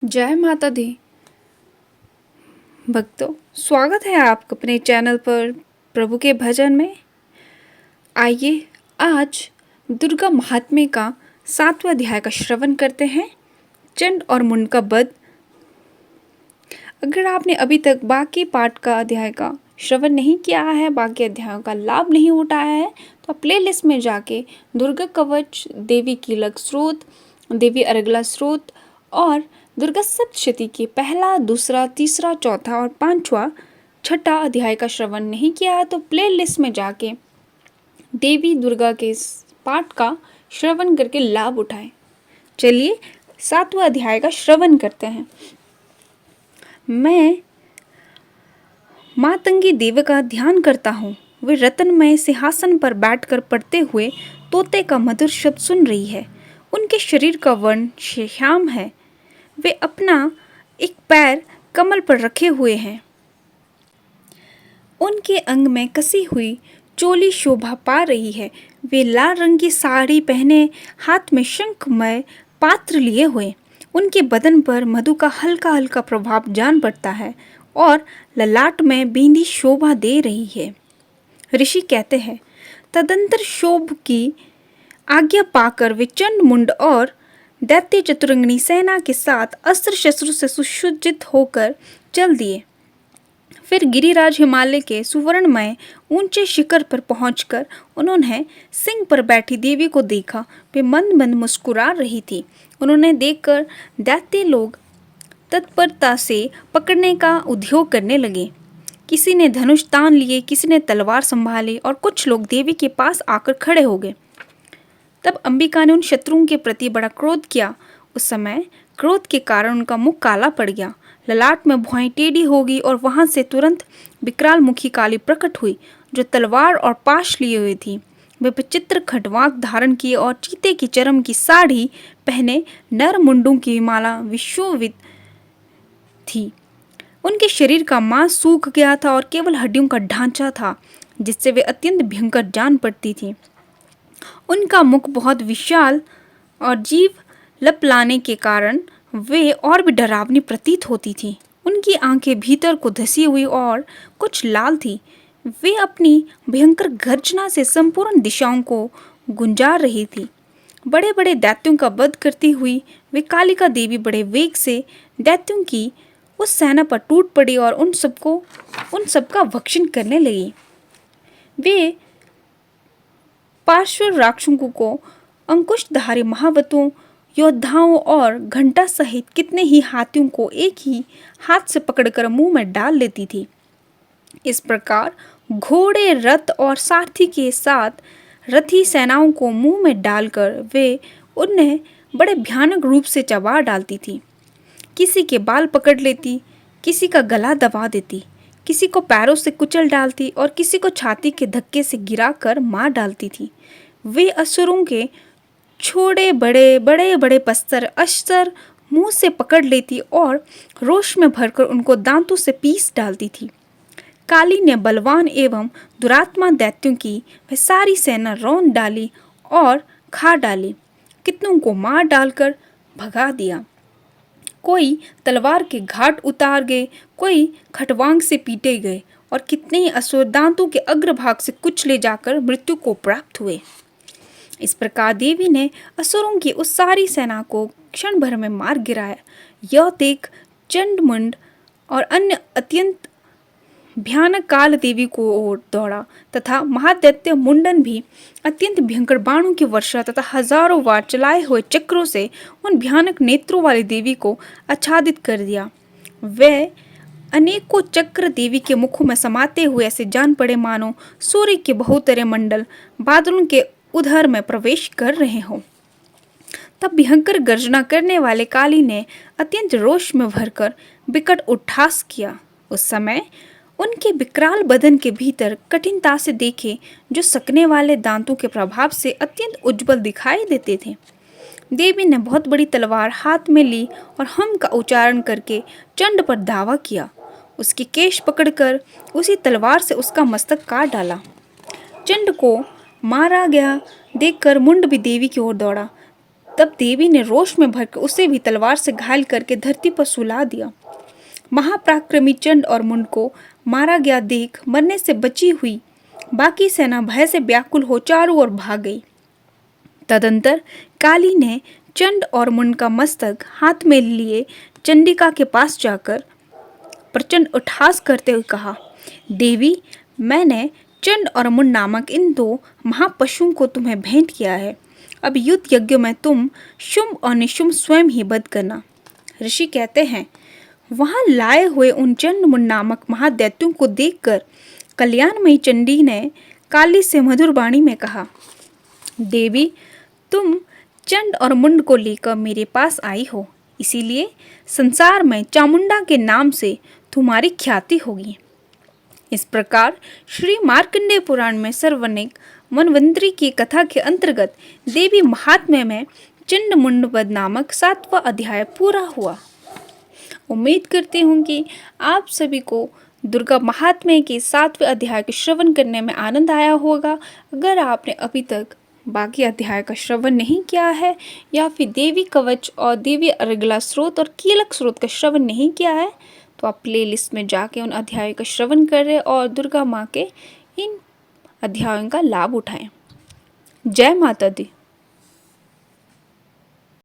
जय माता दी भक्तों, स्वागत है आपका अपने चैनल पर प्रभु के भजन में। आइए आज दुर्गा महात्म्य का 7वां अध्याय का श्रवण करते हैं, चंड और मुंड का वध। अगर आपने अभी तक बाकी पाठ का अध्याय का श्रवण नहीं किया है, बाकी अध्यायों का लाभ नहीं उठाया है, तो प्लेलिस्ट में जाके दुर्गा कवच, देवी कीलक स्रोत, देवी अर्गला स्रोत और दुर्गा सप्तशती के पहला, दूसरा, तीसरा, चौथा और पांचवा, छठा अध्याय का श्रवण नहीं किया है तो प्लेलिस्ट में जाके देवी दुर्गा के इस पाठ का श्रवण करके लाभ उठाएं। चलिए 7वां अध्याय का श्रवण करते हैं। मैं मातंगी देवी का ध्यान करता हूँ। वे रत्नमय सिंहासन पर बैठकर पढ़ते हुए तोते का मधुर शब्द सुन रही है। उनके शरीर का वर्ण श्याम है। वे अपना एक पैर कमल पर रखे हुए हैं। उनके अंग में कसी हुई चोली शोभा पा रही है। वे लाल रंग की साड़ी पहने, हाथ में शंखमय पात्र लिए हुए। उनके बदन पर मधु का हल्का हल्का प्रभाव जान पड़ता है और ललाट में बिंदी शोभा दे रही है। ऋषि कहते हैं, तदंतर शोभ की आज्ञा पाकर वे चंड मुंड और दैत्य चतुरंगिनी सेना के साथ अस्त्र शस्त्रों से सुसज्जित होकर चल दिए। फिर गिरिराज हिमालय के सुवर्णमय ऊंचे शिखर पर पहुंचकर उन्होंने सिंह पर बैठी देवी को देखा। वे मंद मंद मुस्कुरा रही थी। उन्होंने देखकर दैत्य लोग तत्परता से पकड़ने का उद्योग करने लगे। किसी ने धनुष तान लिए, किसी ने तलवार संभाली और कुछ लोग देवी के पास आकर खड़े हो गए। तब अंबिका ने उन शत्रुओं के प्रति बड़ा क्रोध किया। उस समय क्रोध के कारण उनका मुख काला पड़ गया, ललाट में भुआई टेढ़ी हो गई और वहां से तुरंत विकराल मुखी काली प्रकट हुई, जो तलवार और पाश लिए हुए थी। वे विचित्र खटवाक धारण किए और चीते की चरम की साड़ी पहने नर मुंडों की माला विशोभित थी। उनके शरीर का मांस सूख गया था और केवल हड्डियों का ढांचा था, जिससे वे अत्यंत भयंकर जान पड़ती थी। उनका मुख बहुत विशाल और जीव लपलाने के कारण वे और भी डरावनी प्रतीत होती थी। उनकी आंखें भीतर को धसी हुई और कुछ लाल थी। वे अपनी भयंकर गर्जना से संपूर्ण दिशाओं को गुंजा रही थी। बड़े बड़े दैत्यों का वध करती हुई वे कालिका देवी बड़े वेग से दैत्यों की उस सेना पर टूट पड़ी और उन सबका भक्षण करने लगी। वे पार्श्व राक्षसों को, अंकुशधारी महावतों, योद्धाओं और घंटा सहित कितने ही हाथियों को एक ही हाथ से पकड़कर मुंह में डाल लेती थी। इस प्रकार घोड़े, रथ और सारथी के साथ रथी सेनाओं को मुंह में डालकर वे उन्हें बड़े भयानक रूप से चबा डालती थी। किसी के बाल पकड़ लेती, किसी का गला दबा देती, किसी को पैरों से कुचल डालती और किसी को छाती के धक्के से गिराकर मार डालती थी। वे असुरों के छोटे बड़े बड़े बड़े पस्तर अस्त्र मुंह से पकड़ लेती और रोष में भरकर उनको दांतों से पीस डालती थी। काली ने बलवान एवं दुरात्मा दैत्यों की वह सारी सेना रौंद डाली और खा डाली। कितनों को मार डालकर भगा दिया। कोई तलवार के घाट उतार गए, कोई खटवांग से पीटे गए और कितने ही असुर दांतों के अग्रभाग से कुचले जाकर मृत्यु को प्राप्त हुए। इस प्रकार देवी ने असुरों की उस सारी सेना को क्षण भर में मार गिराया। यह देख चंडमुंड और अन्य अत्यंत भयानक काल देवी को ओर दौड़ा तथा महादैत्य मुंडन भी अत्यंत भयंकर बाणों की वर्षा तथा हजारों बार चलाए हुए चक्रों से उन भयानक नेत्रों वाली देवी को आच्छादित कर दिया। वे अनेकों चक्र देवी के मुखों में समाते हुए ऐसे जान पड़े मानो सूर्य के बहुतरे मंडल बादलों के उधर में प्रवेश कर रहे हों। तब भयंकर गर्जना करने वाले काली ने अत्यंत रोष में भरकर विकट उठ्ठास किया। उस समय उनके विकराल बदन के भीतर कठिनता से देखे जो सकने वाले दांतों के प्रभाव से अत्यंत उज्जवल दिखाई देते थे। देवी ने बहुत बड़ी तलवार हाथ में ली और हम का उच्चारण करके चंड पर धावा किया। उसके केश पकड़कर उसी तलवार से उसका मस्तक काट डाला। चंड को मारा गया देखकर मुंड भी देवी की ओर दौड़ा तब देवी ने रोष में भरकर उसे भी तलवार से घायल करके धरती पर सुला दिया। महापराक्रमी चंड और मुंड को मारा गया देख मरने से बची हुई बाकी सेना भय से व्याकुल हो चारों ओर भाग गई। तदंतर काली ने चंड और मुंड का मस्तक हाथ में लिए चंडिका के पास जाकर प्रचंड उठहास करते हुए कहा, देवी, मैंने चंड और मुंड नामक इन दो महापशुओं को तुम्हें भेंट किया है। अब युद्ध यज्ञ में तुम शुंभ और निशुंभ स्वयं ही वध करना। ऋषि कहते हैं, वहां लाए हुए उन चंड मुंड नामक महादैत्यों को देखकर कल्याणमयी चंडी ने काली से मधुर वाणी में कहा, देवी, तुम चंड और मुंड को लेकर मेरे पास आई हो, इसीलिए संसार में चामुंडा के नाम से तुम्हारी ख्याति होगी। इस प्रकार श्री मार्कंडेय पुराण में सर्वनिक मनवंतरी की कथा के अंतर्गत देवी महात्म्य में चंड मुंड वध नामक 7वां अध्याय पूरा हुआ। उम्मीद करती हूँ कि आप सभी को दुर्गा महात्म्य के 7वें अध्याय के श्रवण करने में आनंद आया होगा। अगर आपने अभी तक बाकी अध्याय का श्रवण नहीं किया है या फिर देवी कवच और देवी अर्गला स्रोत और कीलक स्रोत का श्रवण नहीं किया है, तो आप प्लेलिस्ट में जाके उन अध्यायों का श्रवण करें और दुर्गा माँ के इन अध्यायों का लाभ उठाएं। जय माता दी।